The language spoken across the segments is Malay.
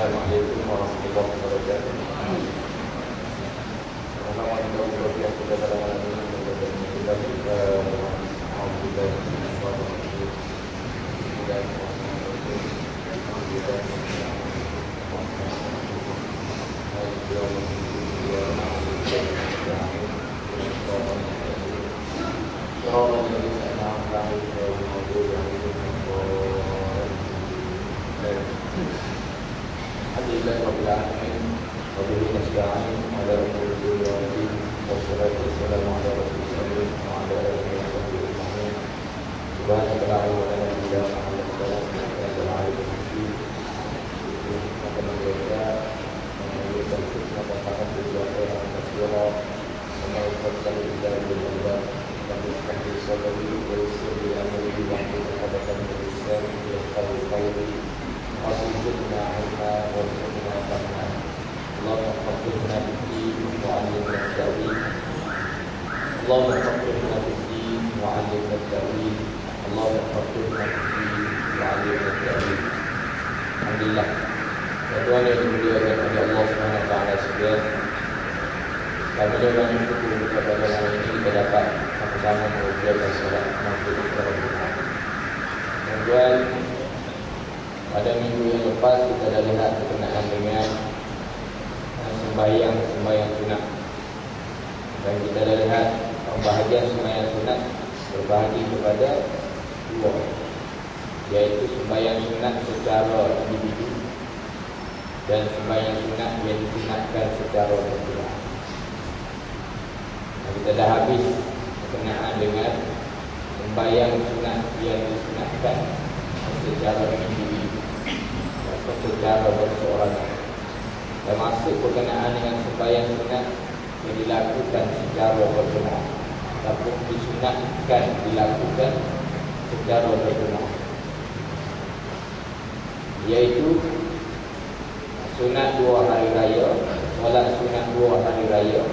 Assalamualaikum warahmatullahi wabarakatuh. Alhamdulillah, tuan yang dimuliakan oleh Allah SWT sekalian, kami dengan syukur kepada Allah ini kita dapat sama-sama mengerjakan salat maghrib kepada Tuhan. Kemudian pada minggu yang lepas kita dah lihat berkenaan dengan sembahyang sunat, dan kita dah lihat pembahagian sembahyang sunat berbahagi kepada dua, yaitu sembahyang sunat secara individu dan sembahyang sunat yang disunatkan secara berjemaah. Kita dah habis berkenaan dengan sembahyang sunat yang disunatkan secara individu atau secara berseorangan, termasuk berkenaan dengan sembahyang sunat yang dilakukan secara berjemaah ataupun disunatkan dilakukan secara berjemaah, yaitu sunat 2 hari raya, solat sunat 2 hari raya,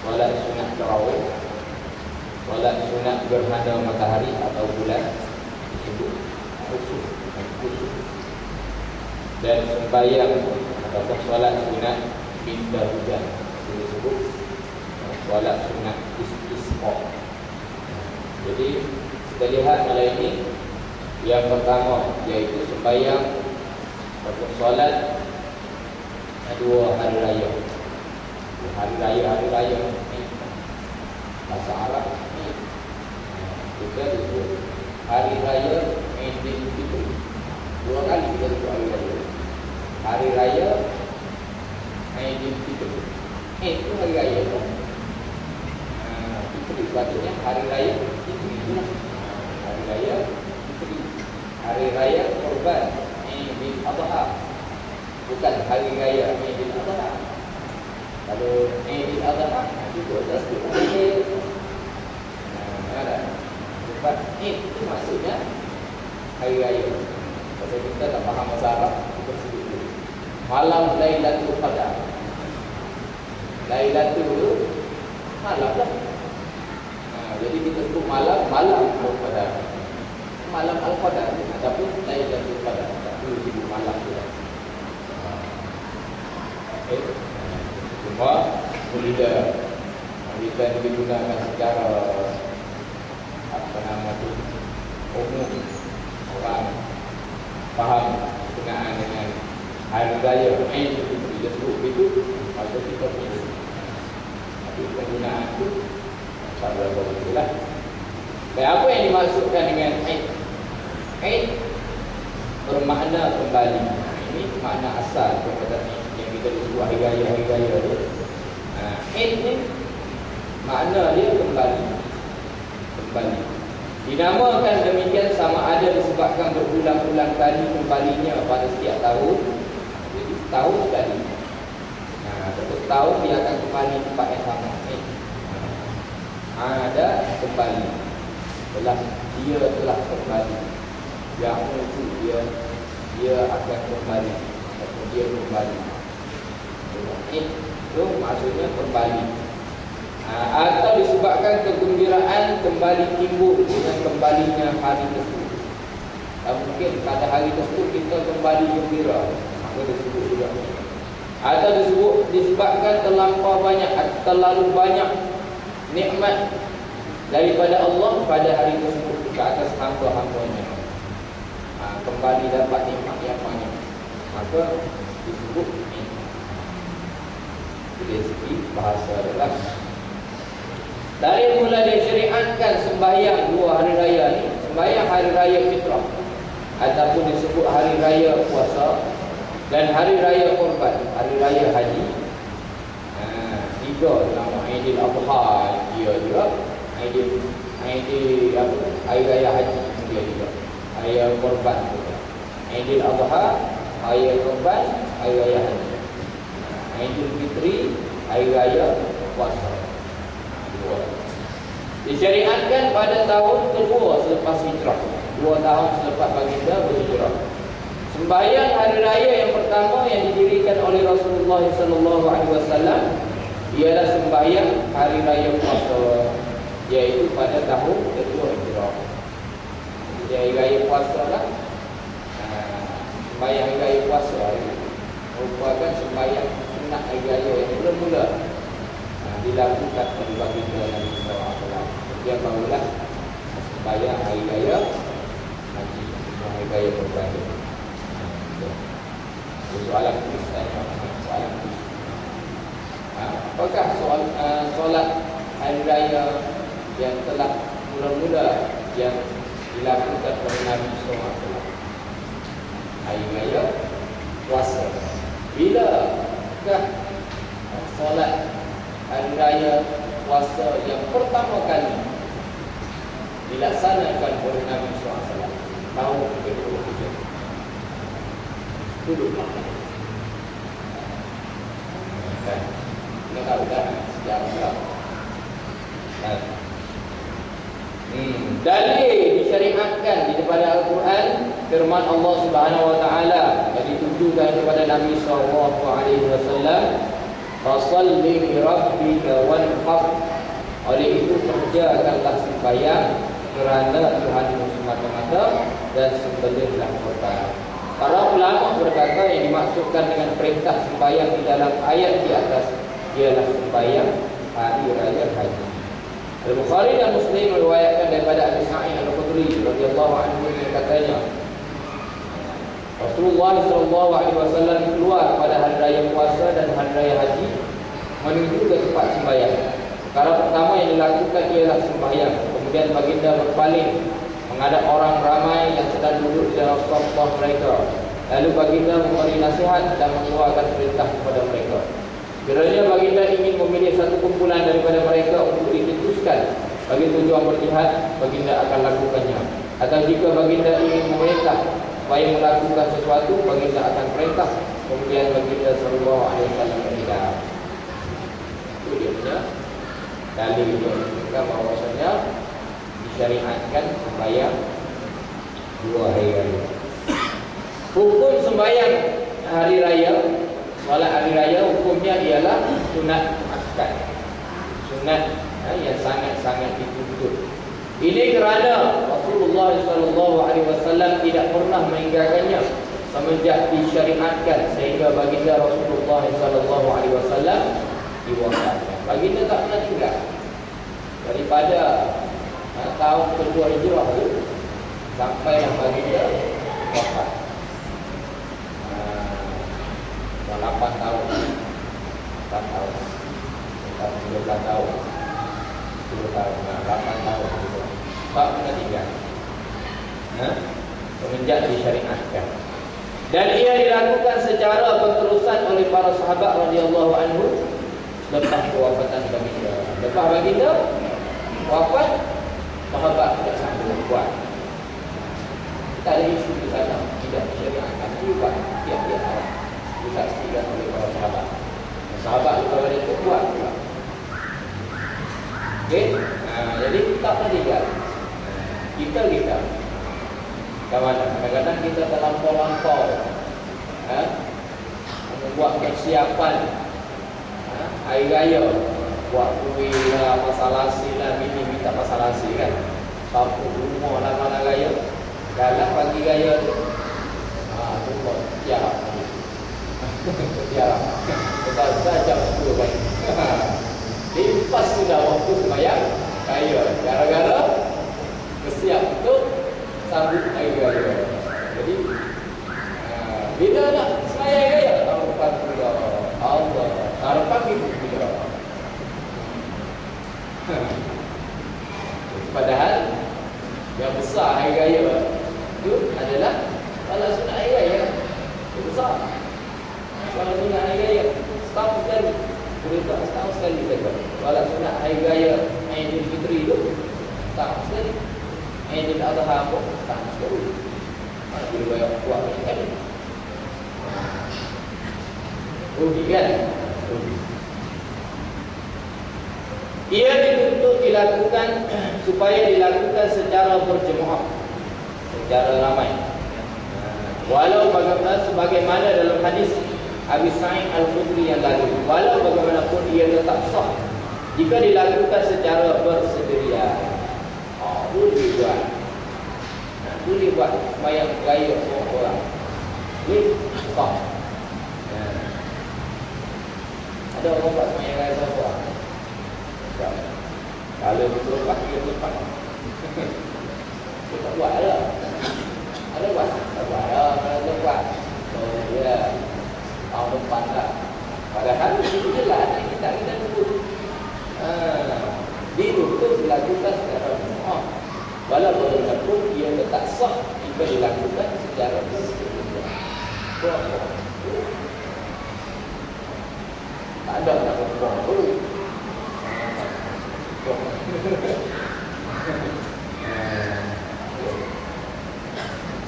solat sunat tarawih, solat sunat gerhana matahari atau bulan disebut khusuf, dan sembahyang ataupun solat sunat minta hujan disebut solat sunat istisqa. Jadi kita lihat malam ini yang pertama, yaitu sembahyang atau solat 2 hari raya. Hari raya ni bahasa Arab ni kita disebut hari raya Idul Fitri. 2 kali kita sebut hari raya. Hari raya Idul Fitri. Itu hari raya kan? Fitri sepatutnya hari raya Fitri itulah. Hari raya Fitri. Hari raya Kurban Idul Adha. Bukan hari raya Idul Adha. Kalau Idul Adha itu dah sebut hari raya. Sebab itu maksudnya hari raya. Kalau kita tak faham bahasa Arab, kita sebut dulu malam Lailatul Qadar. Lailatul malam lah. Jadi kita sebut malam Al-Qadar. Malam Al-Qadar ataupun Lailatul Qadar. Tak perlu sebut malam tu lah. Cuma bila kita digunakan secara umum, orang faham berkenaan dengan hari raya itu bila sebut itu, maka kita punya tapi penggunaan itu pada itulah. Dan apa yang dimaksudkan dengan Eid bermakna kembali. Ini makna asal daripada yang kita sebut hari raya tu. Eid ni makna dia kembali. Dinamakan demikian sama ada disebabkan berulang-ulang kali kembalinya pada setiap tahun. Jadi setahun sekali. Setiap tahun dia akan kembali tempat yang sama. Ada kembali. Dia telah kembali. Yang itu dia akan kembali. Atau dia kembali. Itu maksudnya kembali. Atau disebabkan kegembiraan kembali timbul dengan kembalinya hari tersebut. Mungkin pada hari tersebut kita kembali gembira. Itu disebut juga. Atau disebabkan terlalu banyak nikmat daripada Allah pada hari tersebut ke atas hamba-hambanya. Kembali dapat nikmat yang banyak, maka disebut nikmat. Dari segi bahasa adalah dari mula disyariatkan sembahyang 2 hari raya ni, sembahyang hari raya fitrah ataupun disebut hari raya puasa dan hari raya korban, hari raya haji. 3 nama Aidil Adha dia juga, Aidil apa? Hari raya haji dia juga, hari raya korban juga. Aidil Adha, hari raya korban, hari raya haji. Aidil Fitri, hari raya puasa. Disyariatkan pada tahun kedua selepas hijrah, 2 tahun selepas baginda berhijrah. Sembahyang hari raya yang pertama yang didirikan oleh Rasulullah SAW ialah sembahyang hari raya puasa, iaitu pada tahun kedua hijrah. Jadi hari raya puasa lah, sembahyang hari raya puasa merupakan sembahyang sunat hari raya yang mula-mula dilakukan oleh baginda Nabi SAW. Dia barulah sembahyang hari raya haji, hari raya korban. Soalan Kristen, soalan Kristen. Apakah solat hari raya yang telah mula-mula yang dilakukan oleh Nabi SAW? Hari raya puasa. Bilakah solat hari raya puasa yang pertama kali dilaksanakan oleh Nabi SAW? Tahun ke-23. Duduk makan. Kita tahu dah sejarah. Dalil disyariatkan di depan Al-Quran firman Allah Subhanahu Wa Taala yang ditujukan kepada Nabi Sallallahu Alaihi Wasallam, "Fasalli li rabbika wanhar." Oleh itu kerjakanlah sembahyang kerana Tuhanmu semata-mata dan sembelihlah korban. Para ulama berkata yang dimaksudkan dengan perintah sembahyang di dalam ayat di atas ialah sembahyang hari raya haji. Al-Bukhari dan Muslim meriwayatkan daripada Abu Sa'id Al-Khudri radhiyallahu anhu yang katanya, Rasulullah SAW keluar pada hari raya puasa dan hari raya haji menuju ke tempat sembahyang. Perkara pertama yang dilakukan ialah sembahyang. Kemudian baginda berpaling menghadap orang ramai yang sedang duduk di dalam saf-saf mereka. Lalu baginda memberi nasihat dan mengeluarkan perintah kepada mereka. Kiranya baginda ingin memilih satu kumpulan daripada mereka untuk dicetuskan bagi tujuan berjihad, baginda akan lakukannya. Atau jika baginda ingin memerintah supaya melakukan sesuatu, baginda akan perintah. Kemudian baginda sallallahu alaihi wasallam bertindak. Itu dia punya dalil itu menunjukkan bahawasanya disyariatkan sembahyang 2 hari raya. Hukum sembahyang hari raya, solat hari raya hukumnya ialah sunat muakkad. Sunat yang sangat-sangat dituntut. Ini kerana Rasulullah SAW tidak pernah meninggalkannya semenjak disyariatkan, sehingga baginda Rasulullah SAW diwafatkan. Baginda tak pernah tinggal daripada tahun kedua hijrah itu sampai yang baginda wafat. 8 tahun 13 tahun 10 tahun 8 tahun tak pernah tinggal semenjak disyariatkan, dan ia dilakukan secara berterusan oleh para sahabat radhiyallahu anhu lepas kewafatan baginda. Lepas baginda wafat, sahabat tidak sanggup buat. Tak ada isu di sana, tidak disyariatkan juga tiap-tiap tahun disaksikan oleh para sahabat. Sahabat itu kalau dia buat juga. Okey, jadi tak pernah tinggal. Kita kadang-kadang kita terlampau-lampau membuat persiapan hari raya, buat kuih lah, masalasi lah, minta masalasi kan, sapu rumah lah malam raya. Dalam pagi raya tu semua siap. Ya, kita jam 10 pagi. Lepas sudah waktu sembahyang raya, gara-gara bersiap untuk sambut hari raya. Jadi bila nak sembahyang raya, tahun depan pula Allah, tahun depan itu pula. Padahal yang besar hari raya itu adalah salat sunat hari raya. Itu besar. Salat sunat hari raya setahun sekali. Boleh tak setahun sekali saja. Salat sunat hari raya Aidil Fitri itu setahun sekali. Aidil Adha pun setahun sekali. Bila bayar kuat kan? Rugi kan? Rugi. Ia dituntut dilakukan supaya dilakukan secara berjemaah, secara ramai. Walau sebagaimana dalam hadis Abi Sa'id Al-Khudri yang lalu, walau bagaimanapun ia tetap sah jika dilakukan secara bersendirian. Boleh buat. Boleh buat sembahyang raya seorang-orang. Boleh sah. Ada orang buat sembahyang raya seorang-orang. Kalau betul lepas, dia lepas. Dia tak buat lah. Ada buat? Tak buat lah. Kalau dia buat, dia tahun depan lah. Padahal itu jelas kita sebut. Dituntut dilakukan secara berjemaah. Walau bagaimanapun ia tetap sah jika dilakukan secara bersendirian. Tak ada nak berbuang dulu.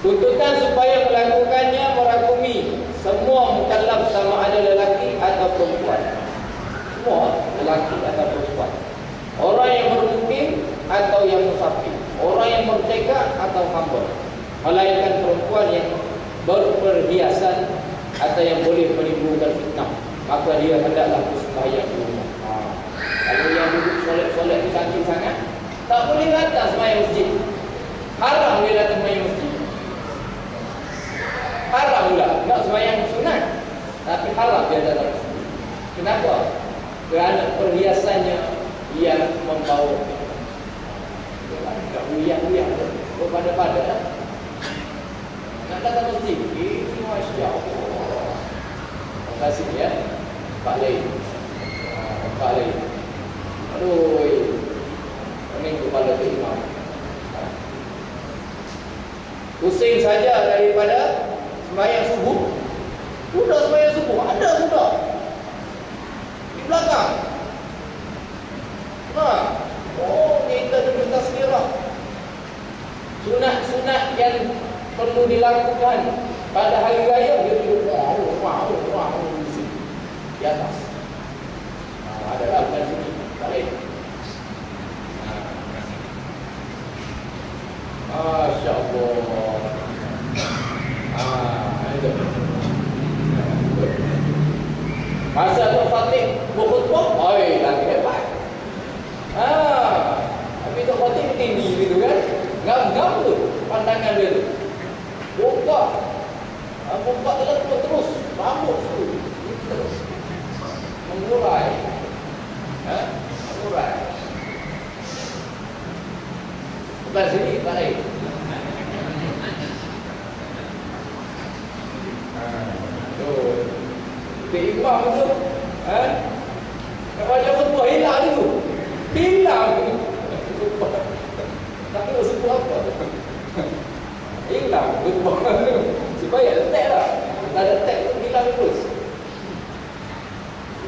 Tuntutan supaya melakukannya merangkumi semua mukallaf sama ada lelaki atau perempuan. Semua lelaki atau perempuan. Orang yang bermukim atau yang musafir. Orang yang merdeka atau hamba. Melainkan perempuan yang berperhiasan atau yang boleh menimbulkan fitnah, maka dia hendaklah bersembahyang di rumah. Kalau yang duduk solat-solat di samping sangat, tak boleh datang sembahyang masjid. Haram dia datang sembahyang masjid. Haram pula, nak sembahyang sunat, tapi haram dia datang masjid. Kenapa? Kerana perhiasannya yang membawa tak uyang-uyang berpada-pada. Nak datang masjid, ini Masya Allah. Terima kasih ya Pak Lai. Pak Lai. Aduh, pening kepala tu imam. Pusing saja daripada sembahyang subuh. Sudah sembahyang subuh, ada sudah di belakang. Kita duduk tasbirah. Sunat-sunat yang perlu dilakukan pada hari raya, dia duduk di atas. Ada lakukan sini. Balik. Masya Allah. Itu. Masa tu Fatih berkhutbah, lagi hebat. Tapi tu Fatih tinggi gitu kan. Gam-gam tu pandangan dia tu. Buka terus rambut tu terus mengurai. Mengurai. Bukan sini, tak lain. Imam tu, nak baca khutbah hilang tu. Hilang. Tak tahu sebut apa. Hilang khutbah tu. Supaya letak lah. Tak ada tag tu hilang terus.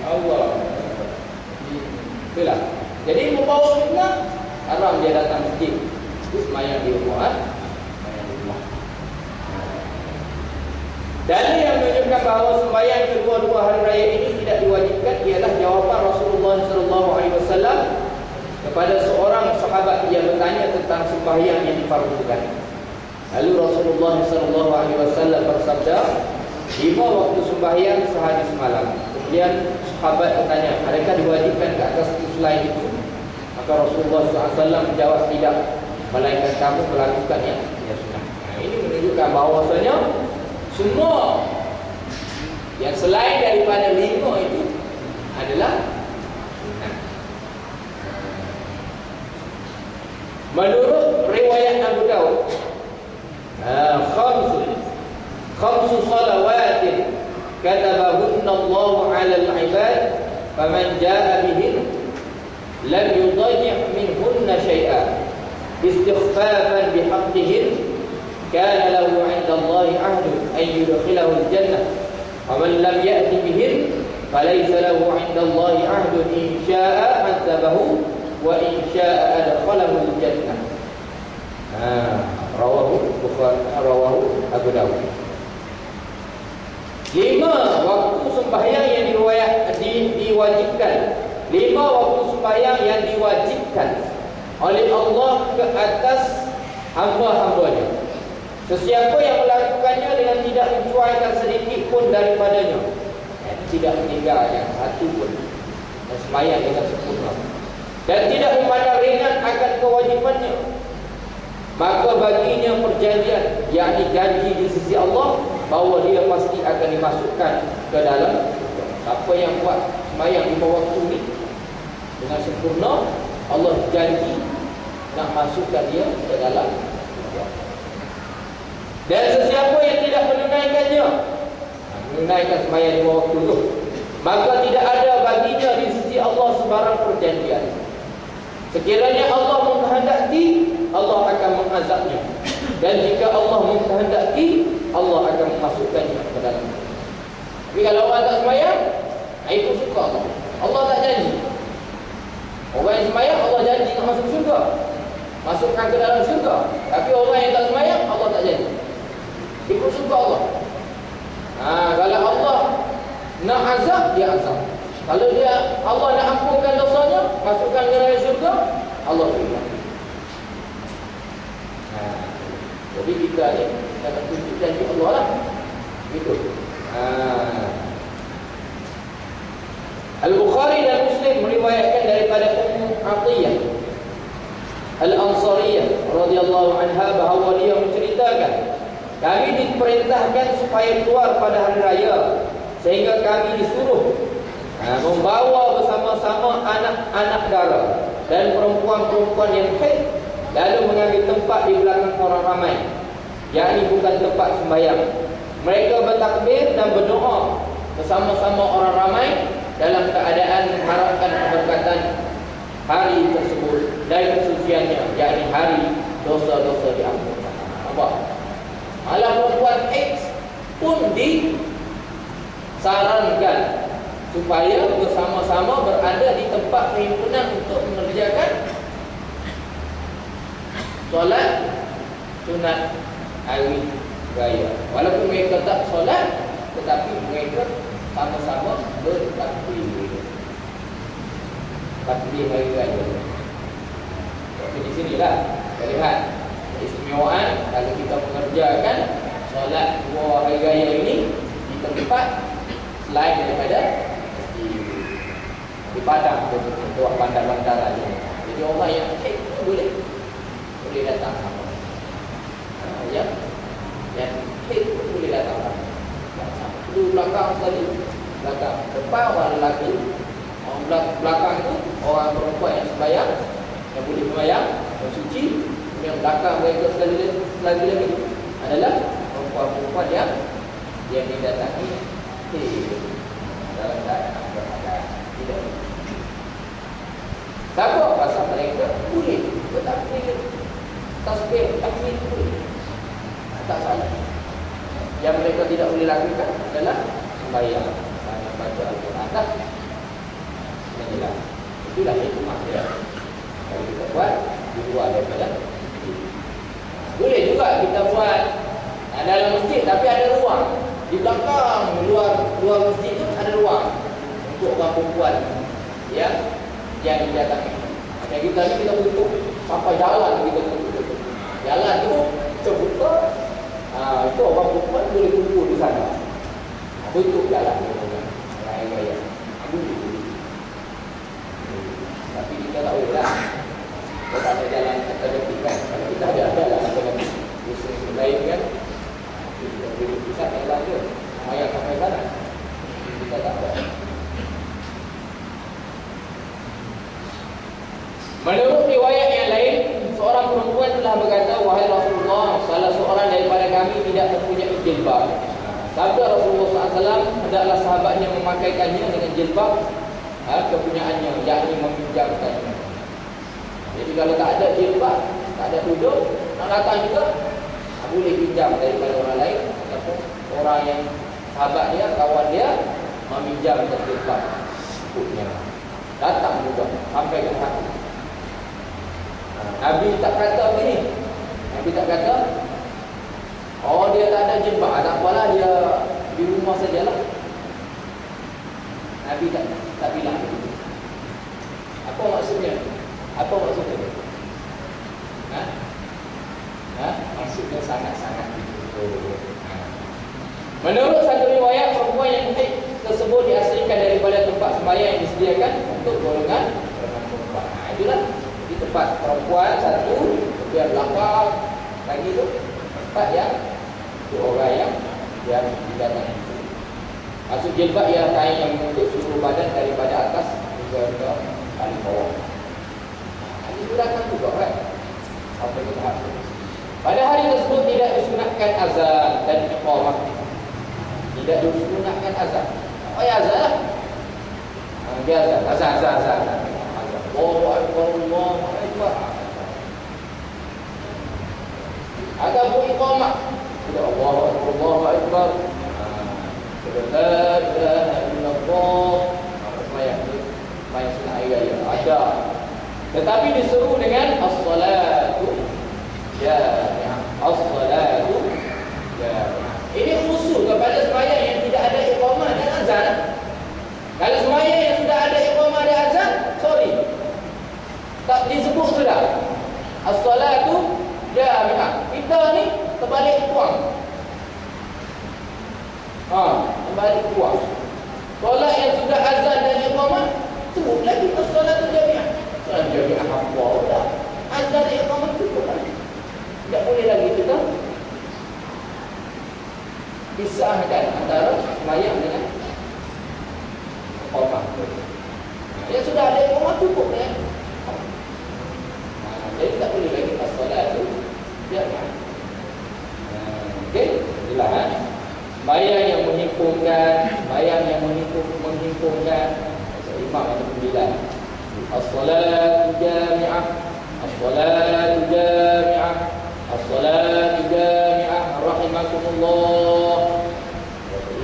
Allah. Itulah. Jadi membawa fitnah, haram dia datang masjid. Terus sembahyang di rumah. Dalil yang menunjukkan bahawa sembahyang kedua-dua hari raya ini tidak diwajibkan ialah jawapan Rasulullah SAW kepada seorang sahabat yang bertanya tentang sembahyang yang difardukan. Lalu Rasulullah SAW bersabda, 5 waktu sembahyang sehari semalam. Kemudian sahabat bertanya, adakah diwajibkan ke atas selain itu? Maka Rasulullah SAW menjawab, tidak, melainkan kamu melakukan yang sunnah. Ini menunjukkan bahawasanya semua Yang selain daripada 5 itu adalah sunnah. Menurut riwayat Abu Dawud, khamsu salawatin katabahunna Allah 'ala al-'ibad faman jaa'a bihin lam yudayyi' minhunna syai'an istighfafan bihaqqihin kana lahu 'inda Allah 'ahdun an yudkhilahu al-jannah wa man lam ya'ti bihin falaysa lahu 'inda Allah 'ahdun in syaa'a 'adzabahu wa in syaa'a adkhalahu al-jannah. Rawahu Abu Dawud. 5 waktu sembahyang yang diwajibkan. 5 waktu sembahyang yang diwajibkan oleh Allah ke atas hamba-hambanya. Sesiapa yang melakukannya dengan tidak mencuaikan sedikit pun daripadanya, tidak meninggalkan satu pun, dan sembahyang dengan sempurna, dan tidak memandang ringan akan kewajibannya, maka baginya perjanjian, yakni janji di sisi Allah, bahawa dia pasti akan dimasukkan ke dalam surga. Siapa yang buat sembahyang 5 waktu ni dengan sempurna, Allah janji nak masukkan dia ke dalam surga. Dan sesiapa yang tidak menunaikannya, menunaikan sembahyang 5 waktu tu, maka tidak ada baginya di sisi Allah sebarang perjanjian. Sekiranya Allah menghendaki, Allah akan mengazabnya, dan jika Allah menghendaki, Allah akan memasukkannya ke dalam. Tapi kalau orang tak sembahyang, itu suka Allah. Allah tak janji. Orang yang sembahyang, Allah janji nak masuk syurga, masukkan ke dalam syurga. Tapi orang yang tak sembahyang, Allah tak janji. Ikut suka Allah. Kalau Allah nak azab, dia azab. Kalau Allah nak ampunkan dosanya, masukkan ke dalam syurga, Allah berikan. Jadi kita ni nak tunjuk janji Allah lah. Gitu. Al-Bukhari dan Muslim meriwayatkan daripada Ummu Atiyah Al-Ansariyah radhiyallahu anha bahawa dia menceritakan, kami diperintahkan supaya keluar pada hari raya, sehingga kami disuruh membawa bersama-sama anak-anak dara dan perempuan-perempuan yang haid, lalu mengambil tempat di belakang orang ramai, yakni bukan tempat sembahyang. Mereka bertakbir dan berdoa bersama-sama orang ramai dalam keadaan mengharapkan keberkatan hari tersebut dan kesuciannya, yakni hari dosa-dosa diampunkan. Nampak? Malah perempuan haid pun disarankan supaya bersama-sama berada di tempat perhimpunan untuk mengerjakan solat sunat hari raya. Walaupun mereka tak solat, tetapi mereka sama-sama bertakbir. Takbir hari raya. Jadi di sinilah kita lihat keistimewaan kalau kita mengerjakan solat 2 hari raya ini di tempat selain daripada di padang, untuk bandar-bandar aja. Jadi orang yang haid boleh datang sama. Yang haid boleh datang sama. Dulu belakang sekali, belakang depan orang lelaki, orang belakang itu orang perempuan yang sembahyang, yang boleh sembahyang, yang suci. Yang belakang mereka sekali lagi adalah perempuan-perempuan yang didatangi dalam keadaan berada tidak. Siapa pasal mereka boleh bertakbir, tasbih, takbir boleh, tak salah. Yang mereka tidak boleh lakukan adalah sembahyang dan baca Al-Quran. Inilah, itulah hikmah dia. Kalau kita buat di luar daripada boleh juga kita buat dalam masjid, tapi ada ruang di belakang, luar masjid itu ada ruang untuk orang perempuan yang didatangi. Macam kita ni kita tutup sampai jalan, kita tutup jalan tu terbuka. Itu orang perempuan boleh kumpul di sana. Tutup jalan raya. Tapi kita tak boleh lah. Kita tak ada jalan alternatif kan. Kalau kita ada jalan alternatif Muslim lain kan, kita boleh pusat jalan je Mayat sampai sana. salah seorang daripada kami tidak mempunyai jilbab. Sabda Rasulullah SAW, hendaklah sahabatnya memakaikannya dengan jilbab kepunyaannya, yakni meminjamkannya. Jadi kalau tak ada jilbab, tak ada tudung, nak datang juga boleh pinjam daripada orang lain ataupun orang yang sahabat dia, kawan dia meminjam jilbab punya. Datang juga sampai ke hati. Nabi tak kata begini. Nabi tak kata, oh dia tak ada jilbab, tak apalah, dia di rumah sajalah. Nabi tak bilang begitu. Apa maksudnya? Apa maksudnya? Maksudnya sangat-sangat begitu. Menurut satu riwayat, perempuan yang haid tersebut diasingkan daripada tempat sembahyang yang disediakan untuk golongan perempuan. Itulah di tempat perempuan satu, biar belakang lagi tu tempat yang untuk orang yang didatangi. Maksud jilbab ialah kain yang menutup seluruh badan daripada atas hingga ke paling bawah. Ini datang juga kan? Sampai ke tahap itu. Pada hari tersebut tidak disunatkan azan dan iqamah. Tidak disunatkan azan. Oh ya azan lah. Dia azan. Allahu Akbar, Allahu Akbar. Ada pun iqamah. Allahu Akbar, Allahu Akbar. La ilaha illallah. Sembahyang sunat hari raya ada. Tetapi disuruh dengan as-salatu jami'ah. As-salatu jami'ah. Ini khusus kepada sembahyang yang tidak ada iqamah dan azan. Kalau sembahyang yang sudah ada iqamah dan azan, sorry, tak disebut sudah. As-salatu jami'ah. Kita ni terbalik puang. Terbalik puang. Solat yang sudah azan dan iqamah, sebut lagi as-salatu jami'ah. Solat jami'ah apa dah? Azan dan iqamah cukup kan? Tak boleh lagi kita pisahkan antara sembahyang dengan iqamah. Yang sudah ada iqamah cukup kan? Jadi tak boleh lagi as-salatu jami'ah. Okey, itulah sembahyang yang menghimpunkan, sembahyang yang menghimpunkan imam ataupun bilal. As-salatu jami'ah, as-salatu jami'ah, as-salatu jami'ah, rahimakumullah.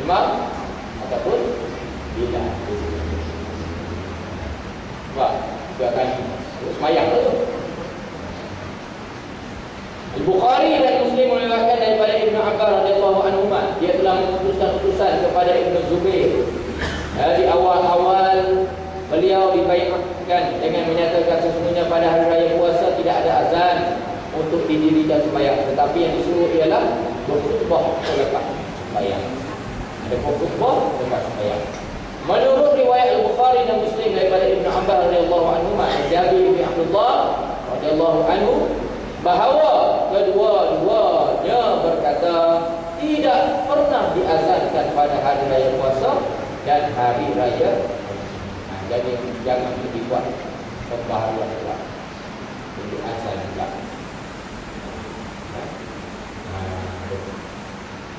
Imam ataupun bilal. Wah, dia akan sembahyang tu. Al-Bukhari dan Muslim meriwayatkan daripada Ibnu Abbas radhiyallahu anhu, dia telah memutuskan utusan kepada Ibnu Zubair. Di awal-awal beliau dibaiatkan dengan menyatakan sesungguhnya pada hari raya puasa tidak ada azan untuk didirikan sembahyang, tetapi yang disuruh ialah berkhutbah selepas sembahyang. Ada berkhutbah selepas sembahyang. Menurut riwayat Al-Bukhari dan Muslim daripada Ibnu Abbas radhiyallahu anhu, Jabir bin Abdullah radhiyallahu anhu, bahawa kedua-duanya berkata tidak pernah diazankan pada hari raya puasa dan hari raya. Jadi jangan dibuat pembaharuan pula. Jadi azan pula.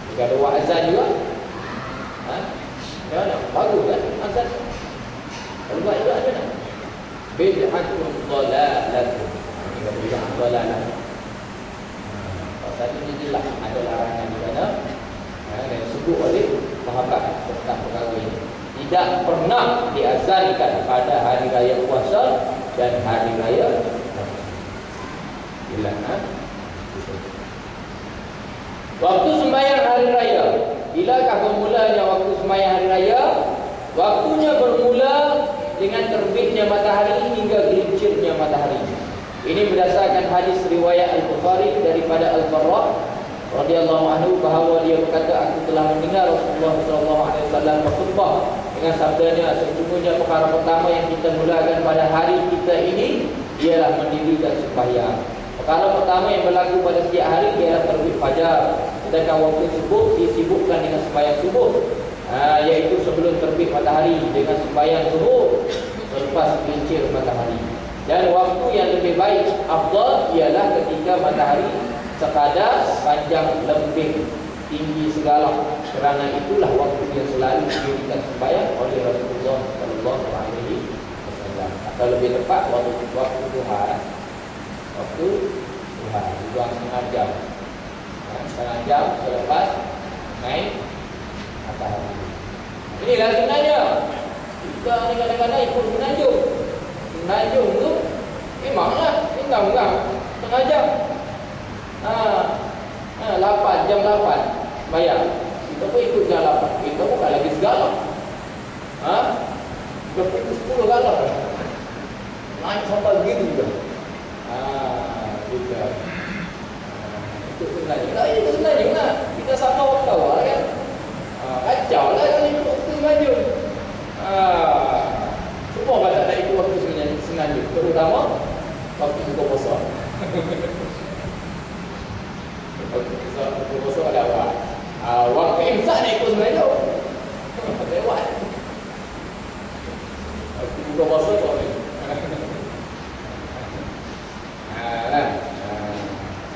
Jika ada buat azan juga, mana? Bagus kan azan? Kalau buat juga ada tak? Bid'atun dhalalatun. Bid'ah dhalalah. Pasal ini jelas ada larangan di mana yang disebut oleh sahabat tentang perkara ini. Tidak pernah diazankan pada hari raya puasa dan hari raya bilangan. Waktu sembahyang hari raya, bilakah bermulanya waktu sembahyang hari raya? Waktunya bermula dengan terbitnya matahari hingga gelincirnya matahari. Ini berdasarkan hadis riwayat Al-Bukhari daripada Al-Barra radhiyallahu anhu bahawa dia berkata, aku telah mendengar Rasulullah SAW berkhutbah dengan sabdanya, sesungguhnya perkara pertama yang kita mulakan pada hari kita ini ialah mendirikan sembahyang. Perkara pertama yang berlaku pada setiap hari ialah terbit fajar. Sedangkan waktu subuh disibukkan dengan sembahyang subuh, iaitu sebelum terbit matahari, dengan sembahyang subuh selepas gelincir matahari. Dan waktu yang lebih baik afdal ialah ketika matahari sekadar panjang lebih tinggi segala. Kerana itulah waktu yang selalu didirikan sembahyang oleh Rasulullah sallallahu alaihi wasallam. Atau lebih tepat waktu duha. Waktu duha, buang setengah jam. Setengah jam selepas naik atas. Inilah sebenarnya. Kita ni kadang-kadang ikut menanjung. Menanjung tu memanglah enggak setengah jam. 8 jam 8 bayar. Kita pun ikut jam 8. Kita bukan lagi segala. Kita ikut 10 galak. Naik sampai begitu juga. Juga. Itu sebenarnya. Itu sebenarnya kita sama waktu awal kan. Kacau lah kalau ikut waktu menanjung. Semua kata tak ikut waktu sengaja, terutama waktu buka puasa. Waktu puasa ada apa? Waktu imsak nak ikut sengaja. Lewat. Waktu buka puasa tak boleh.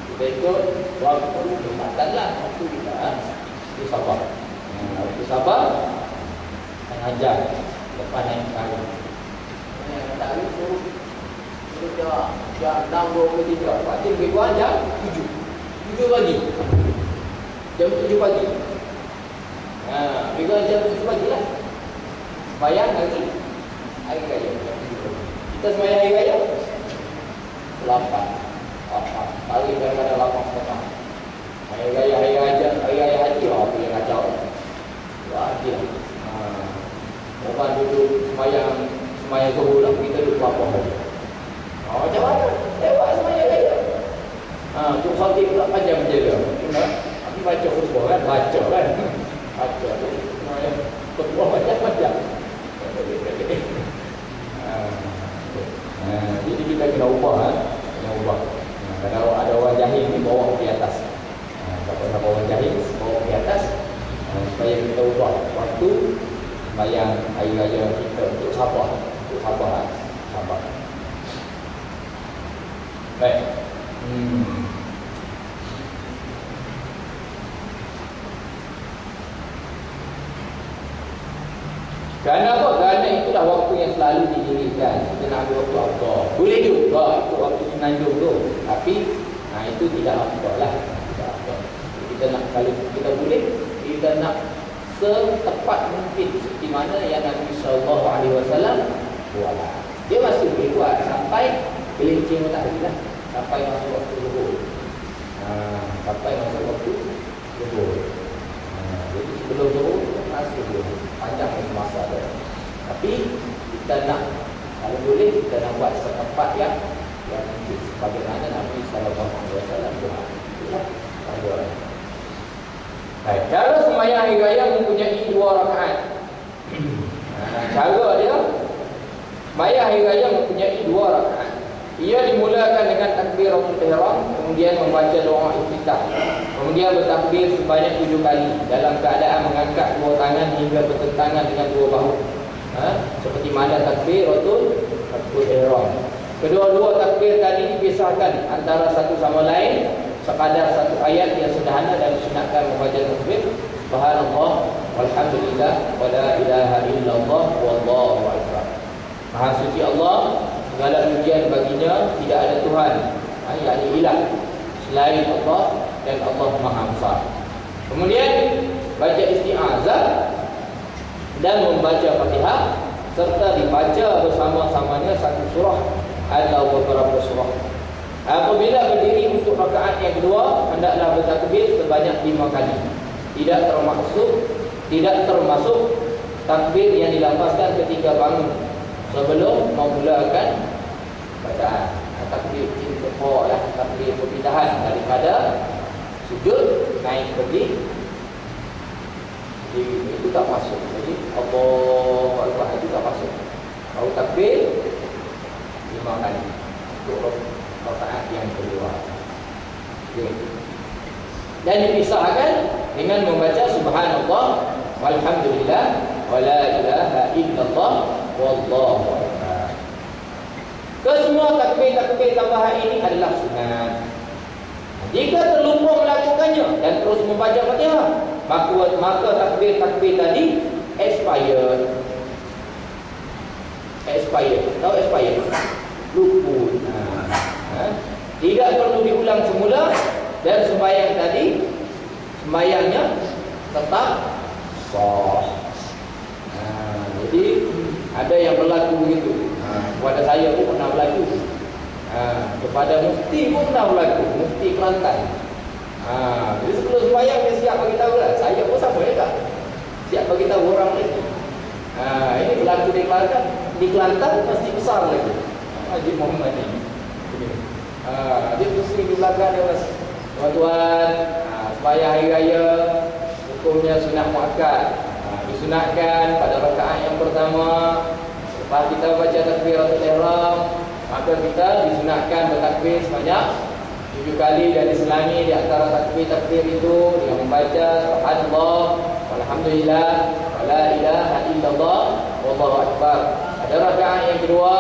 Kita ikut waktu tempatan lah. Waktu kita itu sabar. Waktu sabar setengah jam lepas naik kali. Tak ada suruh jam 6.23. Pasti lebih kurang jam 7 pagi. Jam 7 pagi. Lebih kurang jam 7 pagi lah. Bayang hari raya. Kita sembahyang hari raya 8. Hari kadang-kadang 8.30. Hari raya haji apa yang kacau. Haji lah. Orang duduk sembahyang zuhur lah. Kita duduk lapar hari. Macam mana? Lewat sembahyang raya. Tu khatib pula panjang menjaga. Tapi baca khutbah kan? Baca kan? Baca tu. Khutbah macam-macam. Jadi kita kena ubah. Kena ubah. Kalau ada orang jahil ni bawa di atas. Siapa-siapa orang jahil bawa di atas. Supaya kita ubah waktu sembahyang hari raya kita untuk sabar. Untuk sabar. Baik. Kerana apa? Kerana itulah waktu yang selalu didirikan. Kita nak ambil waktu apa? Boleh juga ikut waktu senanjung tu. Tapi itu tidak apa lah. Tidak apa. Kita nak, kalau kita boleh, kita nak setepat mungkin seperti mana yang Nabi sallallahu alaihi wasallam buat. Dia masih boleh buat sampai gelincir matahari lah. Sampai masuk waktu zuhur. Sampai masuk waktu zuhur. Jadi sebelum zuhur masih boleh. Panjang masa dia. Tapi kita nak, kalau boleh kita nak buat setepat yang mungkin. Sebagaimana Nabi sallallahu alaihi wasallam buat. Itulah ada. Baik, cara sembahyang hari raya mempunyai 2 rakaat. Cara dia sembahyang hari raya mempunyai 2 rakaat. Ia dimulakan dengan takbiratul ihram, kemudian membaca doa iftitah, kemudian bertakbir sebanyak 7 kali dalam keadaan mengangkat 2 tangan hingga bertentangan dengan 2 bahu. Seperti mana takbiratul ihram. Kedua-dua takbir tadi dipisahkan antara satu sama lain sekadar satu ayat yang sederhana dan disunatkan membaca tasbih subhanallah walhamdulillah wa la ilaha illallah wallahu akbar. Maha suci Allah, segala pujian baginya, tidak ada Tuhan yakni ilah selain Allah, dan Allah Maha Besar. Kemudian baca isti'azah dan membaca Fatihah serta dibaca bersama-samanya satu surah atau beberapa surah. Apabila berdiri untuk rakaat yang kedua, hendaklah bertakbir sebanyak 5 kali. Tidak termasuk takbir yang dilafazkan ketika bangun sebelum memulakan bacaan. Takbir intibah lah, takbir perpindahan daripada sujud naik pergi. Itu tak masuk. Jadi Allahu Akbar itu tak masuk. Baru takbir 5 kali untuk rakaat yang kedua. Okay. Dan dipisahkan dengan membaca subhanallah walhamdulillah wa la ilaha illallah wallahu akbar. Kesemua takbir-takbir tambahan ini adalah sunat. Jika terlupa melakukannya dan terus membaca Fatihah, maka takbir tadi expired. Tahu expired? Luput. Tidak perlu diulang semula dan sembahyang tadi, sembahyangnya tetap sah. Jadi ada yang berlaku begitu. Kepada saya pun pernah berlaku. Kepada mufti pun pernah berlaku, mufti Kelantan. Jadi sebelum sembahyang dia siap bagi tahu lah. Saya pun sama juga. Siap bagi tahu orang lagi. Ini berlaku di Kelantan. Di Kelantan masih besar lagi. Haji Muhammad ini. Dia mesti di belakang dia mas. Tuan-tuan, sembahyang hari raya hukumnya sunat muakkad. Disunatkan pada rakaat yang pertama. Lepas kita baca takbiratul ihram, maka kita disunatkan bertakbir sebanyak 7 kali dan diselangi di antara takbir-takbir itu dengan membaca subhanallah walhamdulillah wala ilaha illallah wallahu akbar. Pada rakaat yang kedua,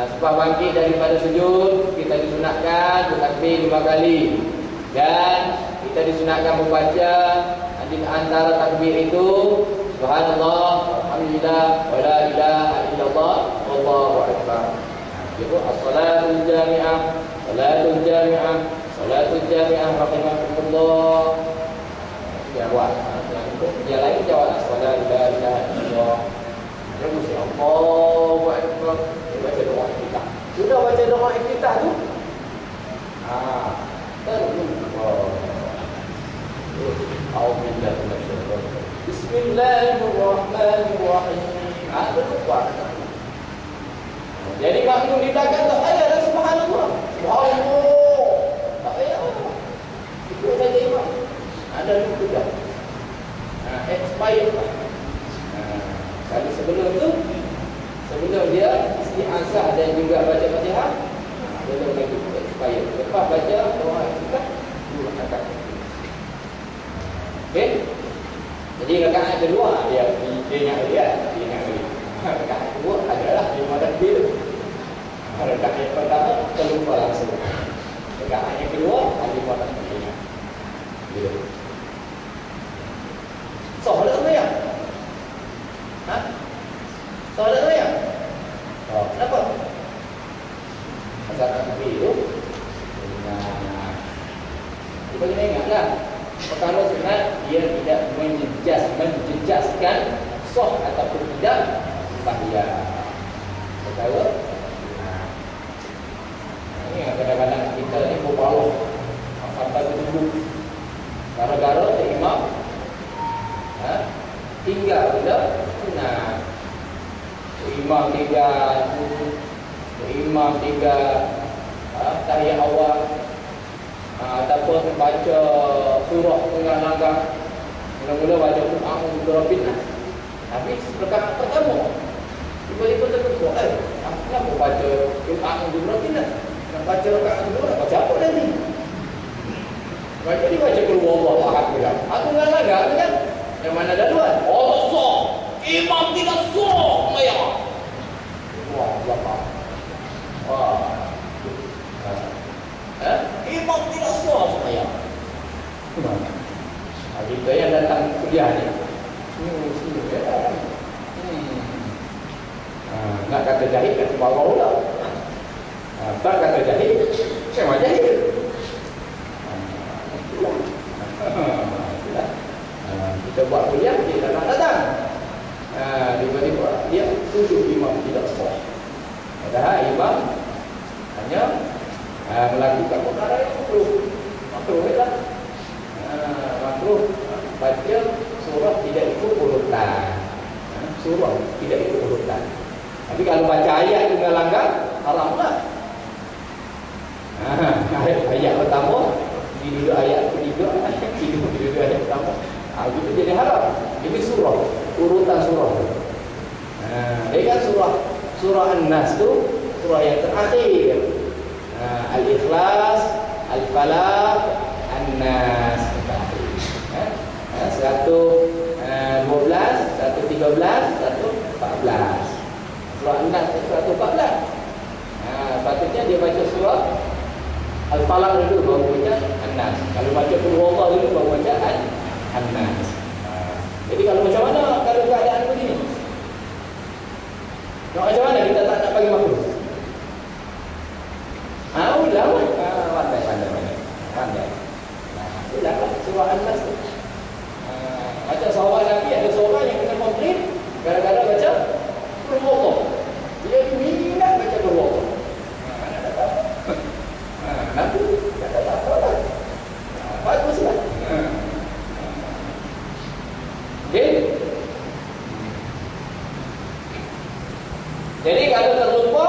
setelah bangkit daripada sujud, kita disunatkan bertakbir 5 kali dan kita disunatkan membaca di antara takbir itu subhanallah alhamdulillah wala ilaha illallah wallahu akbar. Itu as-salatul jami'ah, salatul jami'ah, salatul jami'ah rahimakumullah. Jawab. Yang lain jawab as-salatu la ilaha illallah. Dia mesti Allahu akbar. Baca doa iftitah. Sudah baca doa iftitah tu? Bismillahirrahmanirrahim. Ada lupa. Jadi makmum di belakang tak payah dah subhanallah. Subhanallah. Tak payah. Ikut saja imam. Ada lupa dah. Expired lah. Kali sebelum tu, sebelum dia isti'azah dan juga baca Fatihah, belum lagi expired. Lepas baca doa kita dua rakaat. Okey? Jadi rakaat kedua dia ingat dia. Rakaat kedua adalah 5 takbir. Rakaat yang pertama terlupa langsung. Rakaat yang kedua 5 takbir. Bila? Solat sembahyang. Solat sembahyang. Kenapa? Asal takbir itu. Kita kena ingatlah, perkara sunat dia tidak menjejaskan sah ataupun tidak sembahyang. Perkara ini kadang-kadang kita ni berbaloi sampai bertubuh gara-gara imam tinggal bila sunat. Imam tiga tahiyat awal ataupun baca surah tengah langkah, mula-mula baca A'udzu birabbil nas. Habis rakaat pertama tiba-tiba terkejut, kenapa baca A'udzu birabbil nas? Nak baca rakaat kedua, nak baca apa nanti? Baca dia baca keluar Allah Ahad pula. Aku tengah langkah kan? Yang mana duluan? Oh, sah. Imam tidak sah. Maya. Wah, belakang. Wah. Imam tidak sah sembahyang. Kita yang datang kuliah ni. Sini ya. Nak kata jahil kat bawah pula. Tak kata jahil, saya jahil. Kita buat kuliah, dia tak nak datang. Tiba-tiba dia tuduh imam tidak sah. Padahal imam hanya melakukan perkara yang makruh lah. Makruh baca surah tidak ikut urutan. Surah tidak ikut urutan. Tapi kalau baca ayat tengah langgar, haram lah. Ayat pertama duduk ayat ketiga, ayat ketiga duduk ayat pertama. Itu jadi haram. Ini surah, urutan surah. Dia kan surah An-Nas tu surah yang terakhir. Al-Ikhlas, Al-Falaq, An-Nas. 112, 113, 114. Surah An-Nas 114. Patutnya dia baca surah Al-Falaq dulu baru baca An-Nas. Kalau baca Qul Huwallahu dulu baru baca An-Nas. Jadi kalau macam mana kalau keadaan begini? Macam mana kita tak nak bagi makhluk? Ulama pandai. Ulama surah An-Nas tu. Macam sahabat Nabi ada seorang yang kena komplain gara-gara baca Qul Huwallahu. Dia minat baca Qul Huwallahu. Nabi kata tak apa-apa. Baguslah. Okay. Jadi kalau terlupa,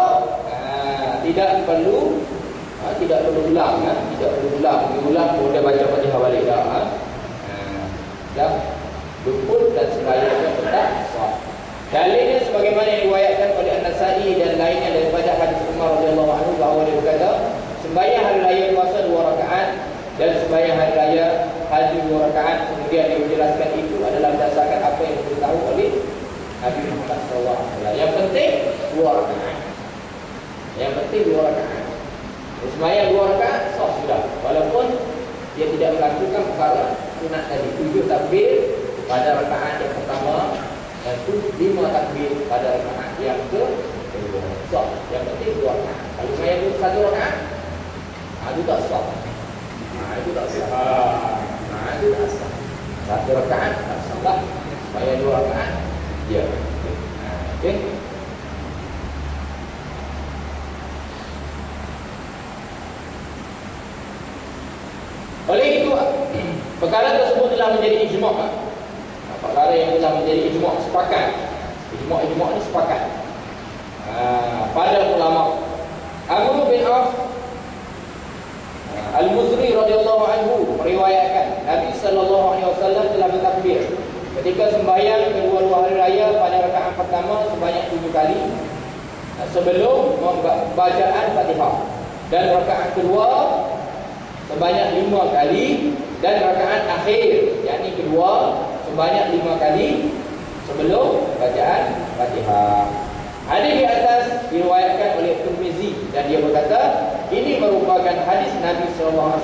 tidak perlu ulang, tidak perlu ulang. Diulang boleh baca Fatihah balik dah. Dah luput dan selayaknya tetap sah. Dalilnya sebagaimana yang diriwayatkan oleh An-Nasa'i dan lainnya daripada hadis Umar radhiyallahu anhu bahawa dia berkata, sembahyang hari raya puasa 2 rakaat dan sembahyang hari raya haji 2 rakaat. Kemudian dia menjelaskan itu adalah berdasarkan apa yang diberitahu oleh Nabi Muhammad SAW. Yang penting 2 rakaat. Yang penting 2 rakaat. Sembahyang 2 rakaat sah sudah. Walaupun dia tidak melakukan perkara sunat tadi, 7 takbir pada rakaat yang pertama dan 5 takbir pada rakaat yang kedua. Sah. Yang penting 2 rakaat. Kalau sembahyang 1 rakaat, itu tak sah. Itu tak sah. Itu tak sah. 1 rakaat tak sah. Sembahyang 2 rakaat ya. Okey. Oleh itu, perkara tersebut telah menjadi ijma'. Perkara yang telah menjadi ijma', sepakat. Ijma' ni sepakat. Pada ulama. Amr bin Auf Al-Muzri radhiyallahu anhu meriwayatkan Nabi sallallahu alaihi wasallam telah bertakbir ketika sembahyang kedua-dua hari raya pada rakaat pertama sebanyak 7 kali sebelum bacaan Fatihah, dan rakaat kedua sebanyak 5 kali, dan rakaat akhir yakni kedua sebanyak 5 kali sebelum bacaan Fatihah. Hadis di atas diriwayatkan oleh Tirmizi dan dia berkata ini merupakan hadis Nabi SAW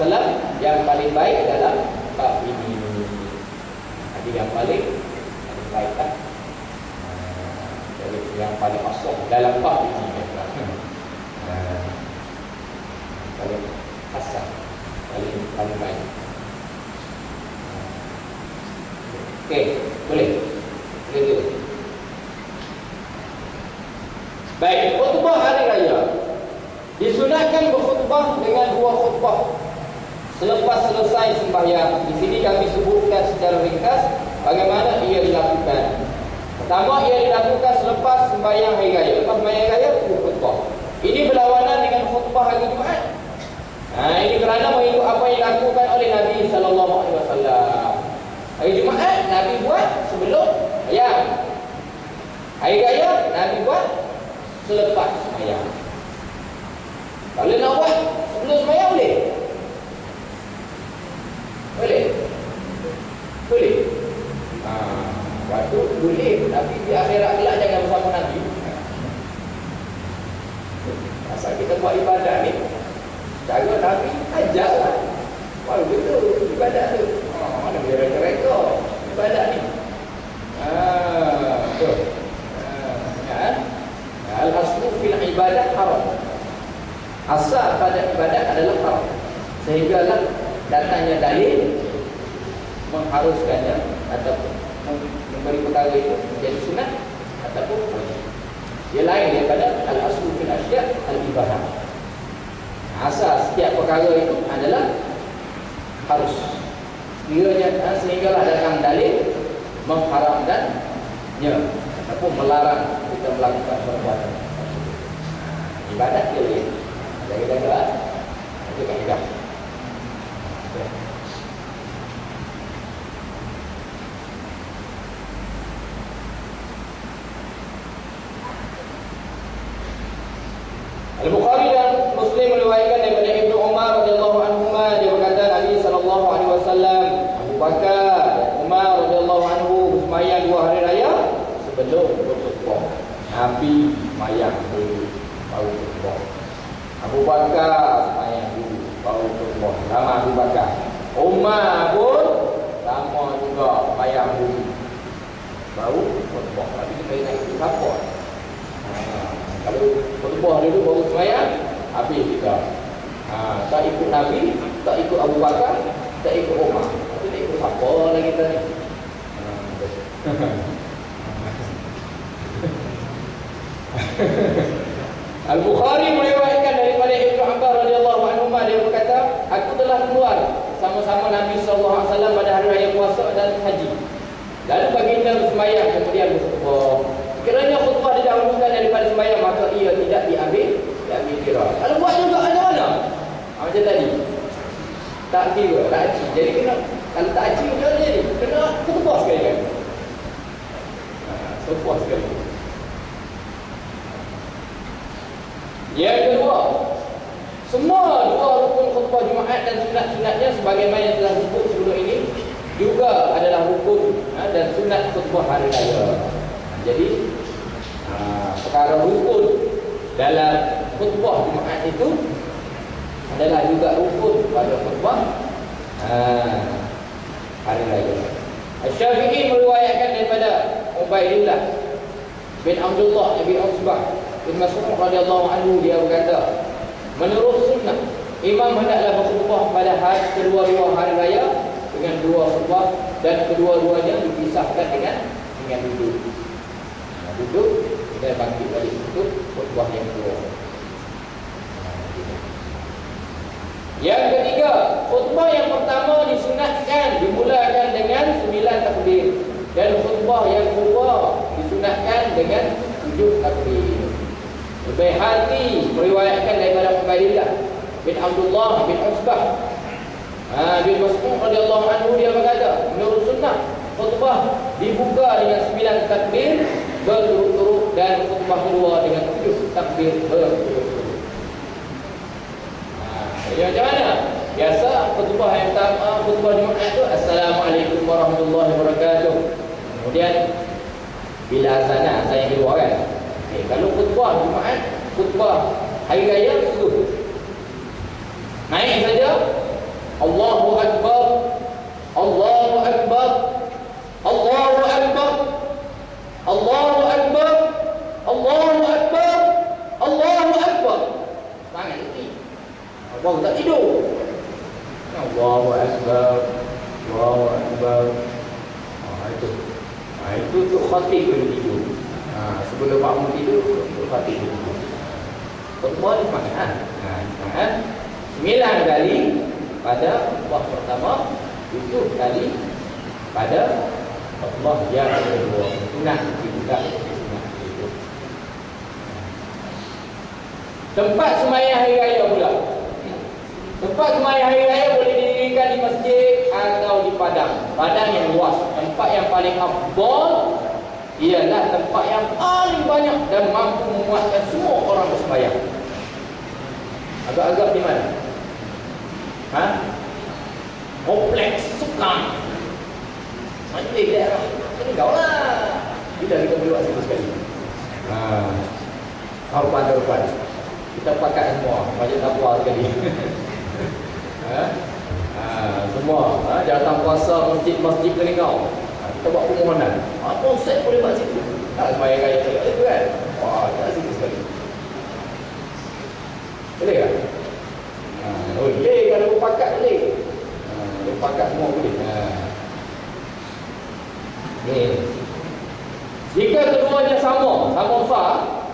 yang paling baik dalam bab ini. Hadis yang paling baik kan? Jadi yang paling asal dalam bab ini. Paling asal, paling baik. Okey, boleh. Baik, khutbah hari raya disunatkan berkhutbah dengan 2 khutbah selepas selesai sembahyang. Di sini kami sebutkan secara ringkas bagaimana ia dilakukan. Pertama, ia dilakukan selepas sembahyang hari raya. Lepas sembahyang hari raya, khutbah. Ini berlawanan dengan khutbah hari Jumaat. Ini kerana mengikut apa yang dilakukan oleh Nabi sallallahu alaihi wasallam. Hari Jumaat Nabi buat sebelum sembahyang. Hari raya Nabi buat selepas sembahyang. Kalau nak buat sebelum sembahyang boleh? Boleh. Waktu boleh, tapi di akhirat kelak jangan bersama Nabi. Asal kita buat ibadat ni, cara Nabi ajarlah. Baru betul ibadat tu. Mana boleh reka-reka ibadat ni. Betul. Al-aslu fil ibadah haram. Asal pada ibadat adalah haram. Sehinggalah datangnya dalil mengharuskannya ataupun memberi perkara itu menjadi sunat ataupun wajib. Dia lain daripada al-aslu fil asya' al-ibadah. Asal setiap perkara itu adalah harus. Sekiranya sehinggalah datang dalil mengharamkannya ataupun melarang kita melakukan perbuatan. Ibadat dia boleh. Jaga-jaga. Itu kaedah. Al-Bukhari dan Muslim meriwayatkan daripada Ibnu Umar radhiyallahu anhuma, dia berkata Nabi sallallahu alaihi wasallam, Abu Bakar dan Umar radhiyallahu anhu bersembahyang 2 hari raya sebelum berkhutbah. Nabi sembahyang dulu baru berkhutbah. Abu Bakar sembahyang dulu baru khutbah. Sama Abu Bakar. Umar pun sama juga bayang dulu baru khutbah. Tapi kita ingat itu siapa? Kalau khutbah dulu baru sembahyang, habis kita. Tak ikut Nabi, tak ikut Abu Bakar, tak ikut Umar. Tapi tak ikut siapa lah kita ni. Al-Bukhari meriwayatkan daripada Ibnu Abbas radhiyallahu anhu, dia berkata, aku telah keluar sama-sama Nabi sallallahu alaihi wasallam pada hari raya puasa dan haji. Lalu baginda bersembahyang kemudian berkhutbah. Kiranya khutbah didahulukan daripada sembahyang, maka ia tidak diambil kira. Kalau buat juga ada mana? Macam tadi. Tak kira, tak aci. Jadi kena, kalau tak aci macam mana jadi? Kena khutbah sekali kan? Khutbah sekali. Yang kedua, semua dua rukun khutbah Jumaat dan sunat-sunatnya sebagaimana yang telah disebut sebelum ini juga adalah rukun dan sunat khutbah hari raya. Jadi perkara rukun dalam khutbah Jumaat itu adalah juga rukun pada khutbah hari raya. Asy-Syafi'i meriwayatkan daripada Ubaidillah bin Abdullah bin Utsbah bin Mas'ud radhiyallahu anhu, dia berkata, menurut sunnah imam hendaklah berkhutbah pada kedua-dua hari raya dengan dua khutbah dan kedua-duanya dipisahkan dengan duduk. Duduk dan bangkit balik untuk khutbah yang kedua. Yang ketiga, khutbah yang pertama disunatkan dimulakan dengan 9 takbir dan khutbah yang kedua disunatkan dengan 7 takbir. Al-Baihaqi meriwayatkan daripada Ubaidillah bin Abdullah bin Utsbah bin Mas'ud radhiyallahu anhu, dia berkata, menurut sunnah khutbah dibuka dengan 9 takbir berturut-turut dan khutbah kedua dengan 7 takbir berturut-turut. Jadi macam mana? Biasa khutbah yang pertama, khutbah Jumaat itu Assalamualaikum warahmatullahi wabarakatuh. Kemudian bila azan yang kedua kan. Kalau khutbah Jumaat, khutbah hari raya itu naik saja Allahu Akbar, Allahu Akbar, Allahu Akbar, Allahu Akbar, Allahu Akbar, Allahu Akbar. Sangat ini Allah tak tidur. Allahu Akbar, Allahu Akbar. Itu untuk khatib boleh tidur. Sebelum makmum tidur, untuk khatib tidur. Khutbah ni semangat. 9 kali pada khutbah pertama, 7 kali pada khutbah yang kedua. Sunat juga. Tempat sembahyang hari raya pula. Tempat sembahyang hari raya boleh didirikan di masjid atau di padang. Padang yang luas. Tempat yang paling afdal ialah tempat yang paling banyak dan mampu memuaskan semua orang bersembahyang. Agak-agak di mana? Kompleks Sukan. Majlis daerah. Ini kau lah. Bila kita boleh buat situ sekali. Depan. Kita pakai semua. Majlis takwa sekali. Semua datang puasa masjid ke kau. Kita buat permohonan. Konsep boleh buat situ. Tak sembahyang raya itu kan. Wah, tak situ sekali. Boleh tak? Boleh kalau berpakat boleh. Berpakat semua boleh. Jika keduanya sama sah,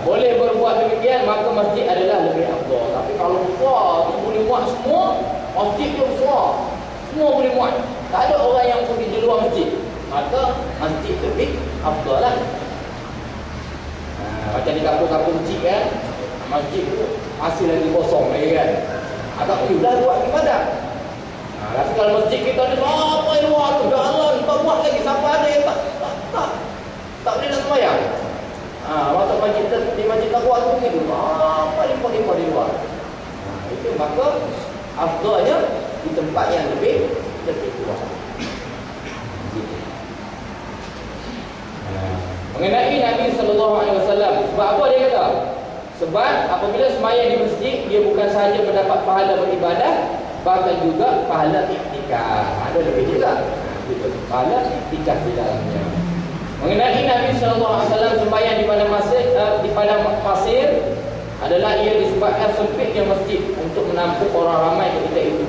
boleh berbuat demikian, maka masjid adalah lebih afdal. Tapi kalau besar tu boleh muat semua, masjid tu besar, semua boleh muat, tak ada orang yang pergi di luar masjid, maka masjid lebih afdal lah. Macam di kampung-kampung kecil kan, masjid tu masih lagi kosong lagi kan, agak dah buat ibadah. Tapi kalau masjid kita ni apa yang luar tu, jalan kita buat lagi sampai ada yang tak boleh nak sembahyang. Masa masjid di masjid takwa tu begitu. Apa limpah-limpah di luar. Itu maka afdalnya di tempat yang lebih luas. Mengenai Nabi sallallahu alaihi wasallam, sebab apa dia kata? Sebab apabila sembahyang di masjid, dia bukan sahaja mendapat pahala beribadah, bahkan juga pahala iktikaf. Ada lebih juga. Pahala iktikaf di dalamnya. Mengenai Nabi SAW sembahyang di padang pasir adalah ia disebabkan sempitnya masjid untuk menampung orang ramai ketika itu.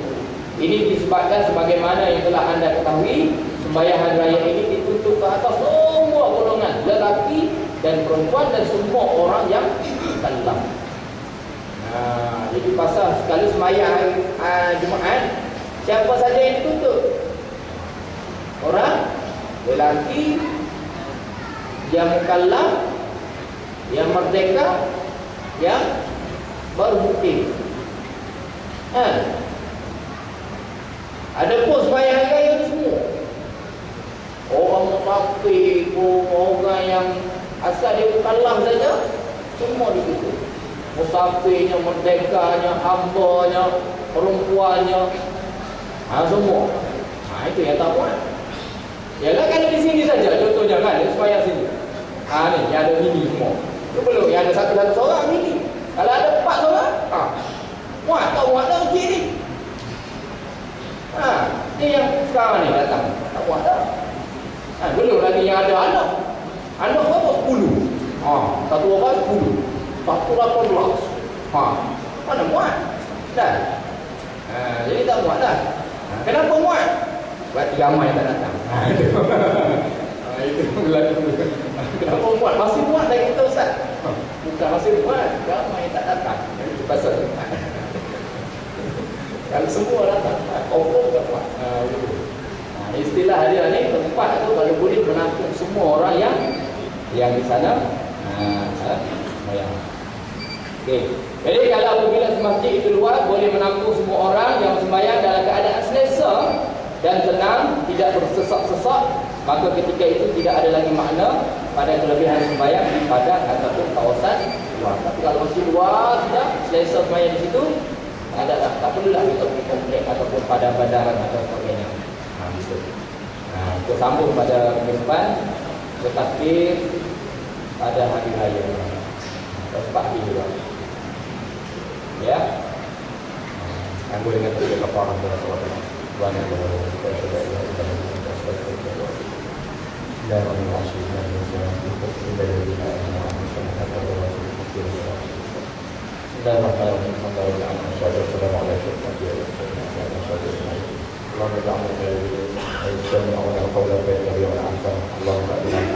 Ini disebabkan sebagaimana yang telah anda ketahui, sembahyang hari raya ini dituntut ke atas semua golongan, lelaki dan perempuan dan semua orang yang mukallaf. Jadi pasal sekali sembahyang Jumaat, siapa saja yang dituntut? Orang lelaki yang mukallaf, yang merdeka, yang bermukim. Ada pun sembahyang hari raya itu semua. Orang musafir, orang yang asal dia mukallaf saja, semua ditutup. Musafirnya, merdekanya, hambanya, perempuannya, semua. Itu yang tak buat. Yalah kalau di sini saja, contohnya kan, dia sembahyang sini. Ni yang ada mini semua. Itu belum, yang ada satu seorang mini. Kalau ada 4 seorang, muat tak okey ni. Ni yang sekarang ni datang, tak muat dah. Belum lagi yang ada anak. Anak berapa? 10. Satu orang 10. Satu 18. Mana muat? Dah. Jadi tak muat dah. Kenapa muat? Berarti ramai yang tak datang. Itu berlaku. Kenapa muat? Masih muat dah kita Ustaz. Bukan masih muat, ramai yang tak datang. Itu pasal tempat. Kalau semua datang, confirm tak muat. Istilah dia ni, tempat tu kalau boleh menampung semua orang yang di sana sembahyang. Okey. Jadi kalau apabila masjid itu luas, boleh menampung semua orang yang sembahyang dalam keadaan selesa dan tenang, tidak bersesak-sesak, maka ketika itu tidak ada lagi makna pada kelebihan sembahyang di padang ataupun kawasan luas. Tapi kalau masih luas, tidak selesa sembahyang di situ, tak perlulah kita pergi komplek ataupun padang bandaran atau sebagainya. Kita sambung pada depan, tetapi pada hari raya lepas hari juga. Ya. Anggur dengan tiga kafaran dan salat. Tuhan yang berdoa kita sudah dan اللهم اجعلنا خير السمع والقول خير والعمل اللهم اجعلنا